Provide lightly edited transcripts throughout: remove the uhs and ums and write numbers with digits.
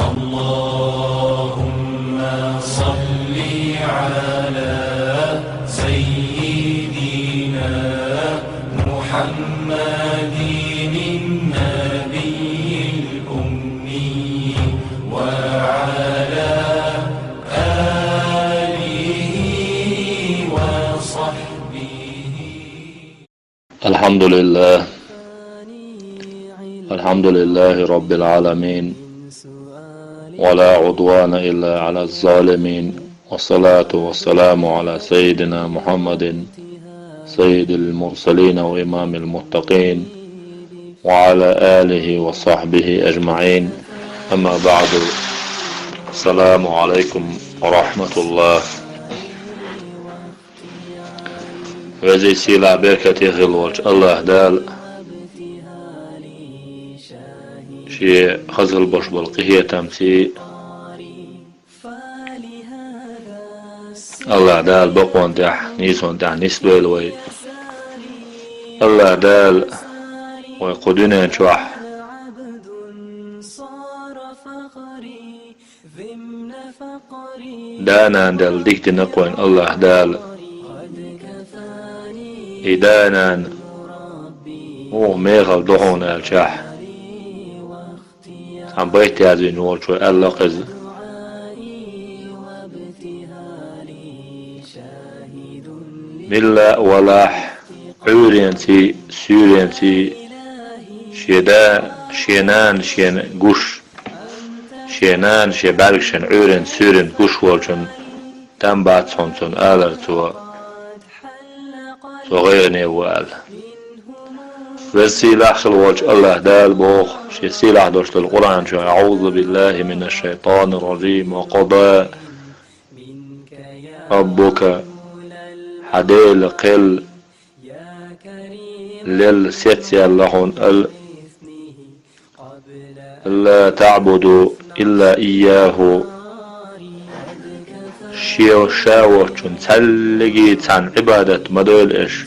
اللهم صل على سيدنا محمد النبي الأمي وعلى آله وصحبه. الحمد لله رب العالمين، ولا عدوان إلا على الظالمين، والصلاة والسلام على سيدنا محمد سيد المرسلين وإمام المتقين وعلى آله وصحبه أجمعين. أما بعد، السلام عليكم ورحمة الله. وزي سيلا بركة غلوج الله دال شي خزل بش بالقهية تمسي الله دال بقوان تح نيسون تح نسبيل وي الله دال ويقودنا نشوح دانا دال ديكت نقوين الله دال إدانا ميغل دهون الشح عم بيت هذه نور شو اللقز ملا ولاح عورينتي سورينتي شدا شينان شين قش شينان شبالكشن عورين سورين قش والشن تنبات صنصن آلر صغير نوال والسلاح خلوج الله دال بوخ شي سلاح دوشت القرآن شو أعوذ بالله من الشيطان الرجيم وقضى ربك حديل قل للستي اللهون لا تعبدوا إلا إياه شيو شاوة تلقي عن عبادة مدول إش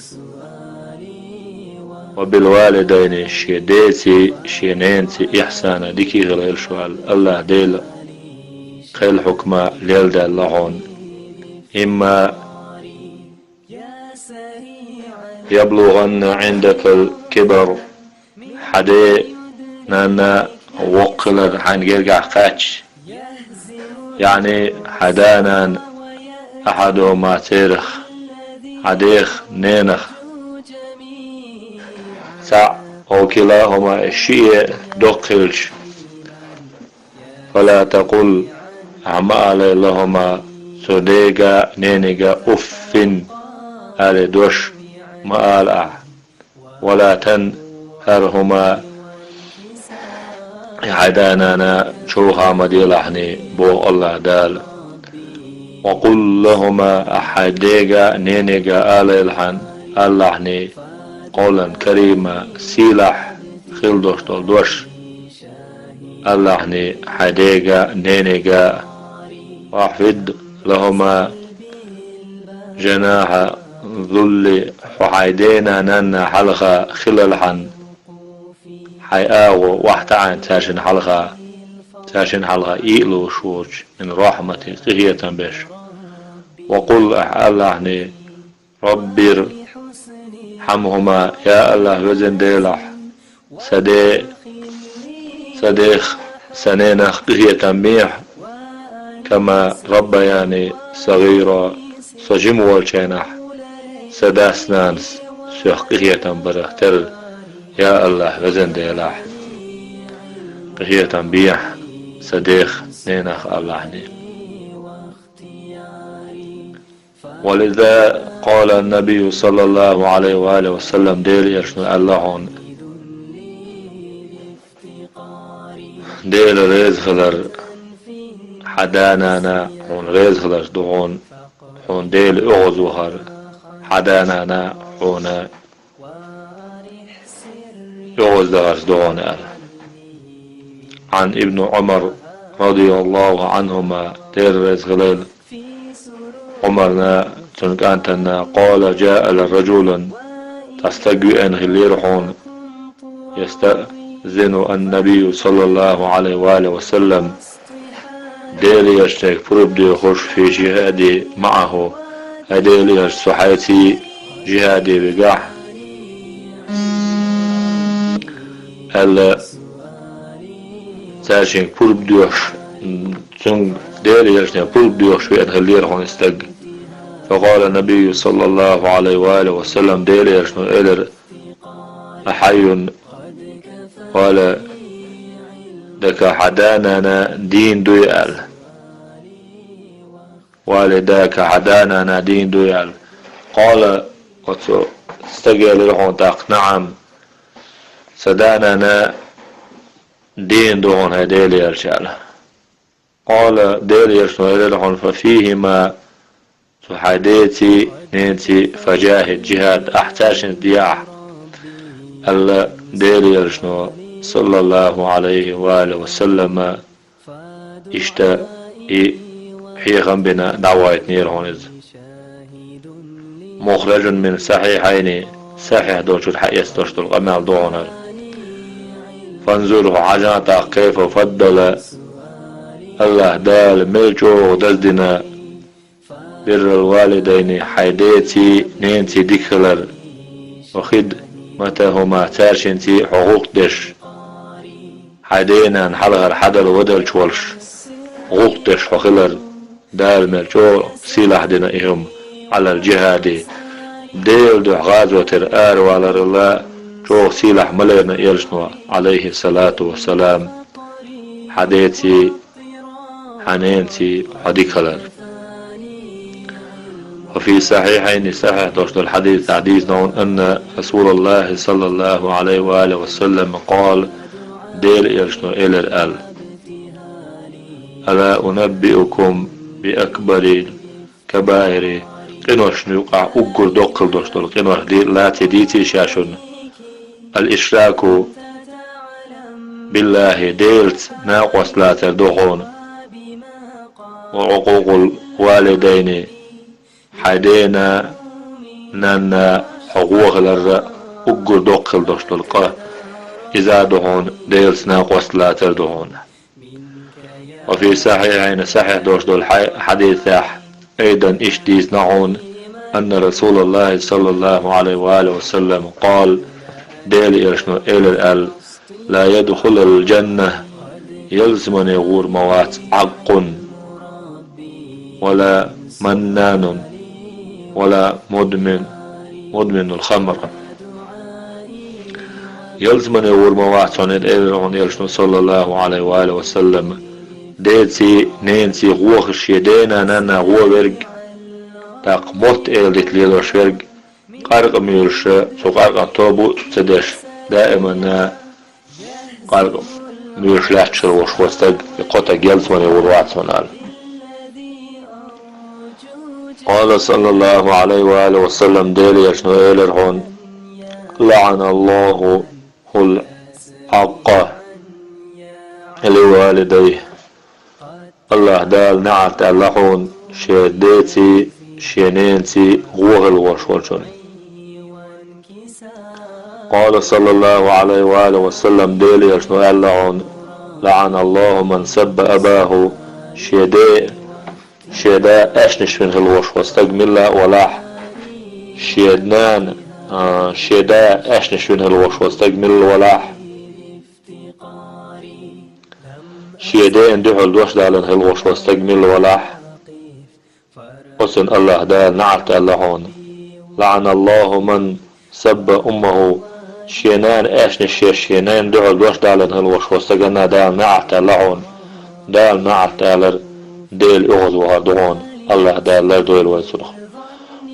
وبالوالدين شيديتي شينينتي إحسانا ديكي غليل شوال الله ديل خيل حكمة ليل دال لهون إما يبلغن عندك الكبر حدي نانا وقلر عن جرجع قاتش يعني حدانا أحدهما تيرخ حديخ نينخ سع أو كلاهما الشيء دقلش فلا تقل أعمال لهما صديقا نينيقا أفن آل دوش ما آل ولا تنهرهما عدانانا شوها مديلحني بو الله دال وقل لهما أحديقا نينيقا آل الحن اللحني قولا كريما سيلح خلدوش دوش اللحني حديقا نينيقا واحفد لهما جناح ذل حيدينا نانا حلقة خلالحن حيآغو واحتعن تاشن حلقة إيلو شوج من رحمتي قهية بش وقل اللحني ربير حمهما يا الله وزن ديلح صديق سنينخ قهية ميح كما ربياني صغيرة صجم والشينح سداسنانس سيخ قهية برختر يا الله وزن ديلح قهية بيح صديق نينخ الله ني. ولذا قال النبي صلى الله عليه وآله وسلم ديل يشنو اللهون ديل ريز خلر حدانانا هون ريز خلر دهون هون ديل اغزوهر حدانانا هون اغزوهر دهون عن ابن عمر رضي الله عنهما ديل ريز خلر عمرنا تنكانتنا قال جاء للرجل تستجوئ أن غليرحون يستأذن النبي صلى الله عليه وآله وسلم ديل يشتك فرب يخش في جهادي معه هديل يشتحيتي جهادي بقاح هلا ساشين فرب يخش ثم ديل يشتك فرب يخش في أدخلير هون استق فقال النبي صلى الله عليه وآله وسلم ديل يشتك إلر أحي قال دك حداننا دين دويال والداك حداننا دين دويال قال استقيل لهم تاق نعم سداننا دين دون هديل يرشال قال ديل يرشال لهم ففيهما سحاديتي نينتي فجاهد جهاد احتاج دياح الله ديل يرشنو صلى الله عليه وآله وسلم اشتا حيغم بنا دعوة نيرهون مخرج من صحيحين صحيح دوش الحقيس دوش الغمال دونر فانظره عجاتا كيف فضل الله دال ملجو دزدنا بر الوالدين حيديتي نينتي ديكلر وخد متى هما تارشنتي حقوق دش حدينا نحلغر حدر ودل شولش حقوق دش فخلر دال ملجو سيلاح دينا إهم على الجهاد ديل دو غازوة الآر وعلى الله جو سيلاح ملينا إلشنو عليه الصلاة والسلام حديتي حنينتي حديكلر وفي صحيحين صحيح دوشت الحديث حديث نون أن رسول الله صلى الله عليه وآله وسلم قال ديل إلشنو إلى الأل ألا أنبئكم بأكبر كبائر قنوش نيقع أقر دوقل دوشت القنوش دي لا تديتي شاشن الإشراك بالله ديلت ناقص لا تردوخون وعقوق الوالدين حدينا نانا حقوق لر أقر دوقل دوشت القه إذا دهون ديلت ناقص لا تردوخون وفي صحيحين صحيح دوشت الحديث أيضا إشديس نعون أن رسول الله صلى الله عليه وآله وسلم قال ديل إرشنو إلى الأل لا يدخل الجنة يلزمن يغور موات عق ولا منان ولا مدمن الخمر يلزمن يغور موات عن الإيرون يرشنو صلى الله عليه وآله وسلم ديتي نينتي غوخ شيدينا نانا غوغرق تاق موت إيلدت ليلوش ورق قارق ميرش سو قارق توبو تدش دائما قارق ميرش لاتشر وشوستق قطع جلس من يوروات سنال قال صلى الله عليه وآله وسلم ديلي يشنو إيلرهون لعن الله الحق لوالديه الله دال نعت اللحون شديتي شينينتي غوغل وشوشن قال صلى الله عليه وآله وسلم ديلي يشنو اللعون لعن الله من سب أباه شدا أشنش من الوش واستقمل ولاح شدنان شدا أشنش من الوش واستقمل ولاح شيدين دحو الوش دالن هالوش واستقمل ولاح حسن الله دال نعت اللهون لعن الله من سب أمه شينان أشنش شينان دحو الوش دالن هالوش واستقمل دال نعت اللهون دال نعت ألر ديل أغز وهردون الله دال لا دويل ويسرخ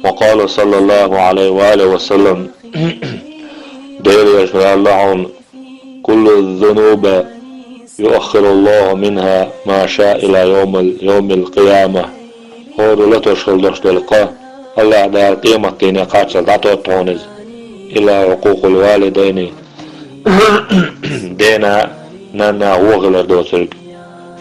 وقال صلى الله عليه وآله وسلم ديل يشمل اللهون كل الذنوب يؤخر الله منها ما شاء إلى يوم القيامة هو لا تشغل دشت القاه الله دال قيمة ديني قاتل داتو تونز إلى عقوق الوالدين دينا نانا وغلر دوترق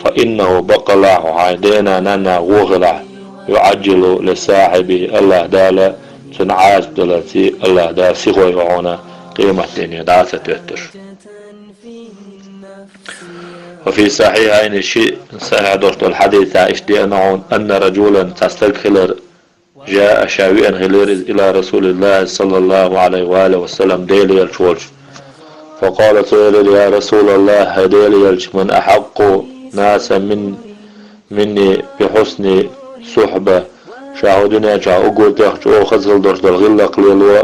فإنه بقلع عيدينا نانا وغلع يعجل لصاحبه الله دال تنعاز دلتي الله دال سيغوي وعونا قيمة ديني داسة تتر وفي صحيحين شيء صحيح دوشت الحديث اشتئنعون أن رجولا تستغفر جاء شاوئا غلير إلى رسول الله صلى الله عليه وآله وسلم ديلي الشولش فقال سؤال يا رسول الله هديلي الش من أحق ناس مني بحسن صحبة شاهدنا جاء أقول تخجو خزل دوش الغلة قليل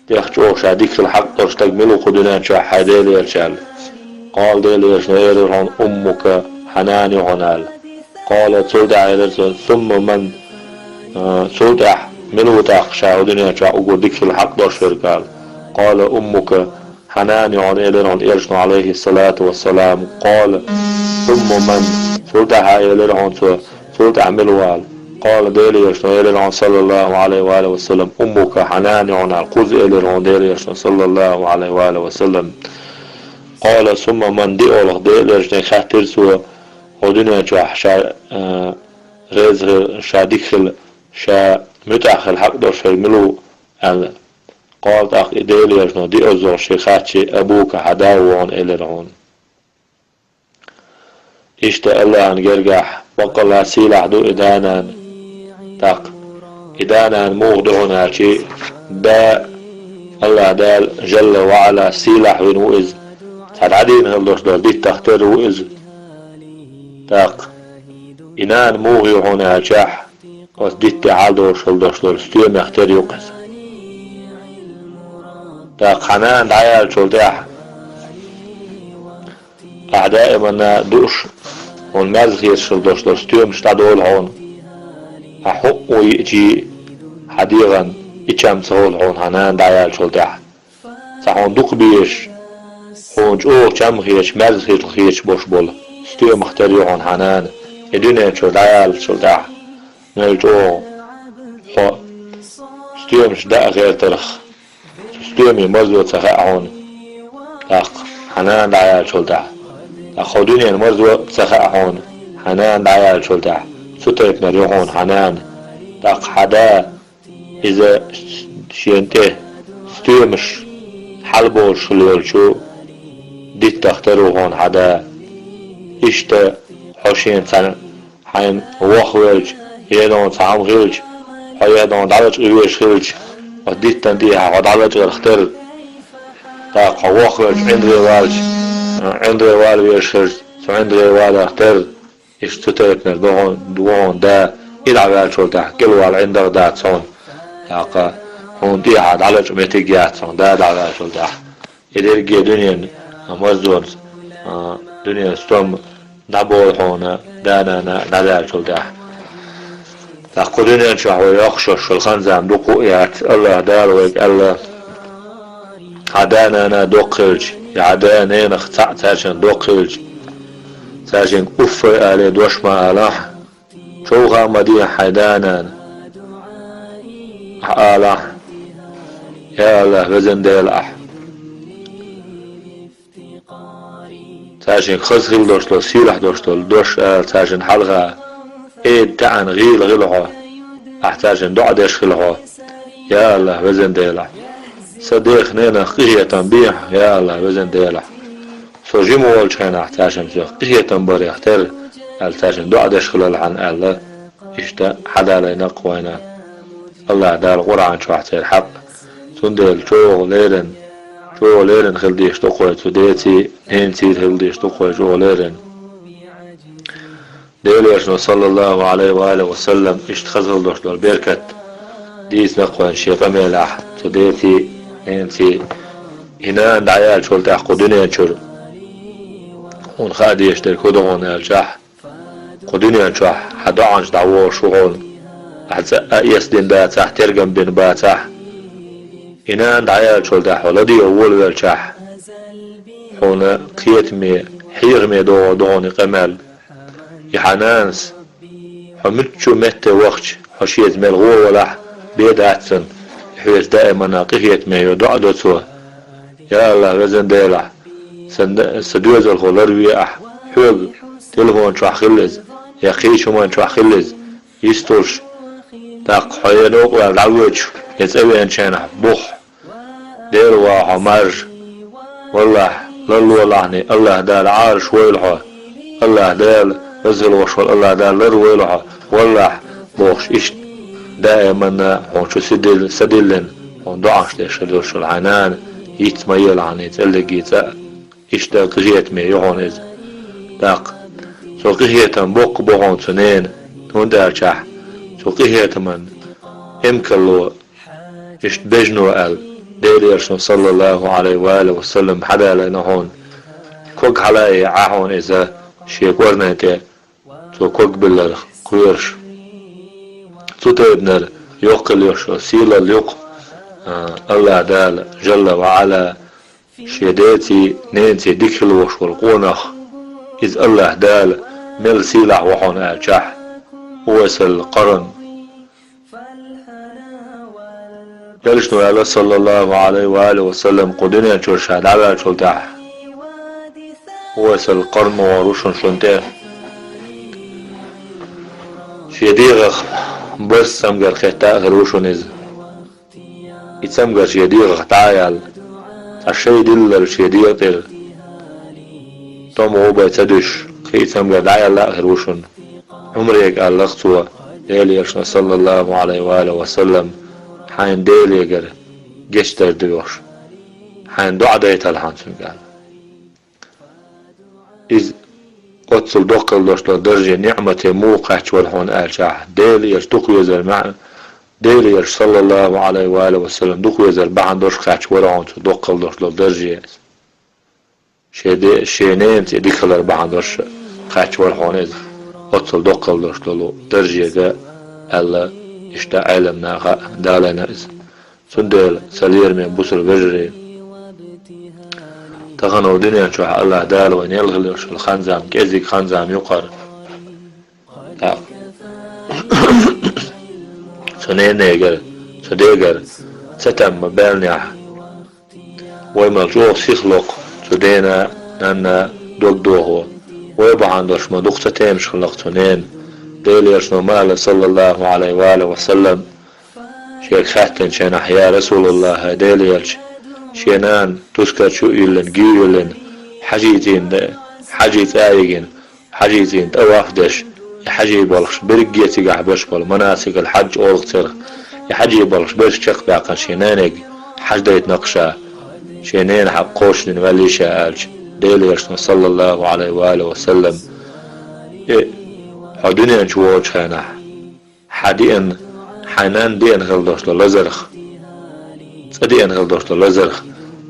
تخجو شاديك الحق دوش تقملو خدنا جاء حديلي الشال قال ديلي الشنير أمك حناني هنال قال سودع الرسول ثم من سودع ملوتاق شاهدنا جاء أقول ديك الحق دوش قال أمك حناني عن إلرهن عليه الصلاة والسلام قال ثم من سودع إلرهن سودع ملوال قال ديلي إلرهن صلى الله عليه وآله وسلم أمك حناني عن القوز إلرهن ديلي صلى الله عليه وآله وسلم قال ثم من ديوله ديلي خاتر سوى ودنيا جاح شا رزغ شا ديخل شا متأخل حق دور شا ملو قال أخ ديلي يجنو دي أزور شيخاتي أبوك حداوون إلرهون إشتا الله أن جرجح وقال سيلح دو إدانا تاق إدانا موغدون هاتي دا الله دال جل وعلا سيلح ونوئز تعدين هالدوش دول دي تختار وئز تاق إنان موغي هنا جاح وسديت تعالدوش هالدوش دول ستيوم يختار يقز تاق حنان عيال شلداح دائما دوش والمازغير شلدوش دول ستيوم شتادول هون أحق ويجي حديغا إيشام سهول هون حنان عيال شلداح سحون دوق بيش هون جو كم خيش مازغير خيش بوش بول ستيوم اختاريو هون حنان الدنيا شلد عيال شلداح نلجو ستيوم شداء غير ترخ ستيومي مرزو سخاء أخ حنان دعيال شلدع أخذوني المرزو سخاء حنان دعيال شلدع سترك مريحون حنان أخ حدا إذا شينته ستيومش حلبول شليل شو ديت تختارو هون حدا إشتا حوشين سنة حين وخوالج يدون سعام غيلج هيدون دعوش غيوش غيلج وديت تنديها ودعوش غير تاق وخوالج عند روالج يشخرج عند روالج اختر اشتتركنا دوون دا إلعب شولتح كلوال عند غدات صون تاق هون ديها دعوش متجيات صون دا دعوش شولتح إدرجي دنيا مزدور دنيا ستوم نبول هون دانا دعوش شولتح تأخذون شهوة يخشش الخنزام دقويات الله داروك الله عدانا أنا دقلج عدانا أنا اختع تاشن دقلج تاشن أفر آلي دوشما آلاح شوغا مدين حدانا آلاح يا الله وزن ديلاح تاشن خزغل دوشتل سيلح دوشتل دوش تاشن حلغة إيد تعن غيلها أحتاج أن دعدش خلها يا الله وزن ديلا صديق نينا قهية تنبيح يا الله وزن ديلا سوجيمو والشين أحتاج أن قهية تنبري أختار أحتاج أن دعدش خلال عن الله إشتا حدا لينا قوينا الله دار قرآن شو أحتاج حق سندل شو ليرن خلديش تقوي توديتي نينتي خلديش تقوي شو ليرن ديلي صلى الله عليه وآله وسلم اشتخذل دوش دول بيركت ديس نقوان شيفا ميلاح تديتي انتي هنا دعيال شول تحقو دنيا شر هون خادي يشتر كدغون الجاح قدنيا شح حدا عنش دعوه شغل أحزا يسدين باتح ترقم بين باتح هنا دعيال شول تحقو لدي أول الجاح هون قيتمي حيرمي دوني قمال يحنانس حمتشو متى وقت حشيت ملغو ولا بيد أحسن حيث دائما ناقية ما يدعو دوتوا يا الله وزن ديلا سدوز الخلروي أح حوغ تلهون شو خلز يقيش من شو خلز يستوش تاق حيانوق والعوج يتسوي انشانح بوح دير وحمار والله للو لعني الله دال عارش ويلها الله دال ازل وشول الله دال لر ويلها والله بوش إيش دائما هون شو سدلن هون دعش ليش شو العنان يتميل عني تلقي إيش دا قجيت مي يهون إز داق سو قجيت بوق بوغون سنين هون دا شح سو قجيت من إمكلو إيش بجنو قال ديري يرسل صلى الله عليه وآله وسلم حدا لنا هون كوك حلاي عهون إذا شيك ورنيتي سو كوك بالله قويرش سو تبنر يوقل يوشو سيلا اليوق الله دال جل وعلا شيداتي نينتي ديكل وش والقونخ إذ الله دال مل سيلع وحون أجح ووصل القرن دلشنو على صلى الله عليه وآله وسلم قدنيا شرشاد على شلتاح ووصل القرن وروشن شلنتاه شيديغخ بس سمجر خيتاء غروشن إذ يتسمجر شيديغخ تعايل الشيء دل الشيدية تل توم هو بيتدش خي سمجر تعايل لا غروشن عمريك قال لغتوا ديلي يرشنا صلى الله عليه وآله وسلم حين ديلي يقر جشتر ديوش حين دعا ديت الحانسون قال إذ قدسل دوقل دوش لدرجة نعمة موقعش والحون آل شاح ديلي يرشتوق يزر معنا ديلي يرش صلى الله عليه وآله وسلم دوق يزر بعن دوش خاتش ورعون دوقل دوش لدرجة شينين تديكلر بعن دوش خاتش والحون إذ قدسل دوقل دوش لدرجة ألا إشتا علمنا دالنا إذ سندل سلير من بوسر بجري تغنوا دنيا شو الله دال وين يلغي شو الخنزام كيزيك خنزام يقر سنين نيجر سديجر ستم بالنيح ويملجوه سيخلق سدينا نانا دوق دوغو ويبع عندوش ما دوق ستيم شخلق سنين ديلي يرشنو مال صلى الله عليه وآله وسلم شيك خاتن شين أحيا رسول الله ديلي يرش شينان تذكر شو يلن جيولن حجيت آيجن حجيتين توافدش يحجي بالش برجيتي قحبش بال مناسك الحج أورغتر يحجي بالش برش شق باقن شينانك حج ديت نقشة شينين حقوش نولي شاالش ديلي يرشنا صلى الله عليه وآله وسلم حدنيا نشووش خانح حديئن حنان دين غلدوش للزرخ صديقا غلدوش للزرخ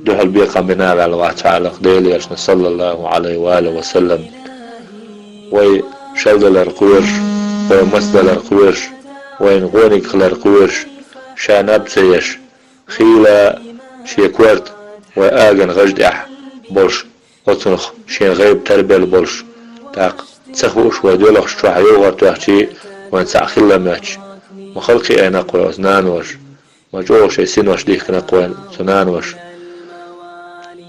دوح البيقى بنا على وعتعلق ديلي يرشنا صلى الله عليه وآله وسلم وشلدل القويرش ومسدل القويرش وينغونيك خل القويرش شانب سيش خيلا شيكورت وآغن غجدح بولش وطنخ شين غيب تربيل بولش تاق تسخوش ودولخ شوح يوغر توحشي وانسع خلا ماتش مخلقي انا قوي اثنان وش مجوش يسين وش ديك نقوي سنان وش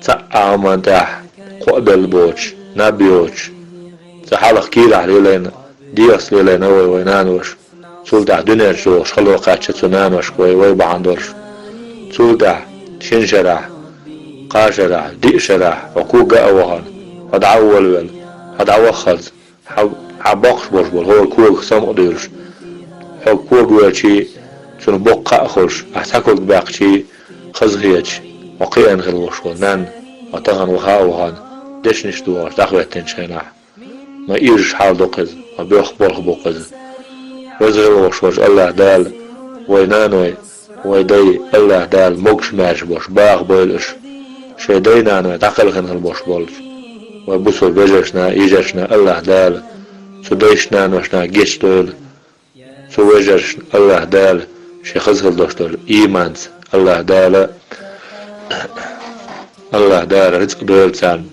تسعى من تاح قبل بوش نبيوش تحالق كيلح ليلين ديوس ليلين وينان وش سولدع دنيا جوش خلو قاتش سنان وش كوي ويبع عندوش سولدع شنشرح قاشرح ديشرح وكوغا اوهن هدعول ول هدعوخلت حباقش بوش بول هو الكوغ سمق ديرش حب كوغ ويلشي شنو بقى أخرش أحتاجك باقشي خزغيتش وقيان غلوش ونان وطغن وهان دش نشدوش داخل التنشينح ما إيرش حال دوقز ما بيخبر بوقز وزغلوش وش الله دال وينانوي ويدي الله دال موكش ماش بوش باغ بولش شيدينانوي تقل خنخل بوش بولش وبوسو بيجشنا إيجشنا الله دال سديشنا نوشنا جيش دول سوجرش الله دال شخص دوشتر إيمانس الله دال الله دال رزق دول سان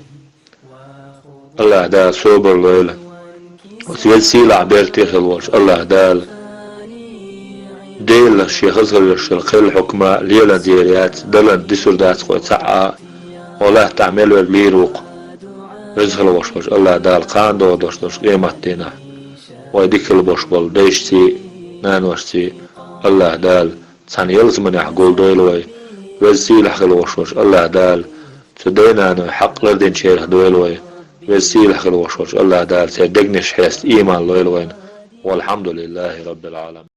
الله دال صبر ليلة وسيل سيلع بيرتي خلوش الله دال ديل شخص الشرقيل حكمة ليلة ديريات دلن ديسول داس قوي ساعة ولا تعمل والبيروق رزق الوش الله دال قاندو دوشتر قيمتنا ويديك البوش بول ديشتي نانوشتي الله دال تاني يلزمن يحقول ديلوي وزيل حق الوشوش الله دال سدينا حق لردين شير دويلوي وسيل خلوش الله دار سيدقنش حيث إيمان لويلوين والحمد لله رب العالمين.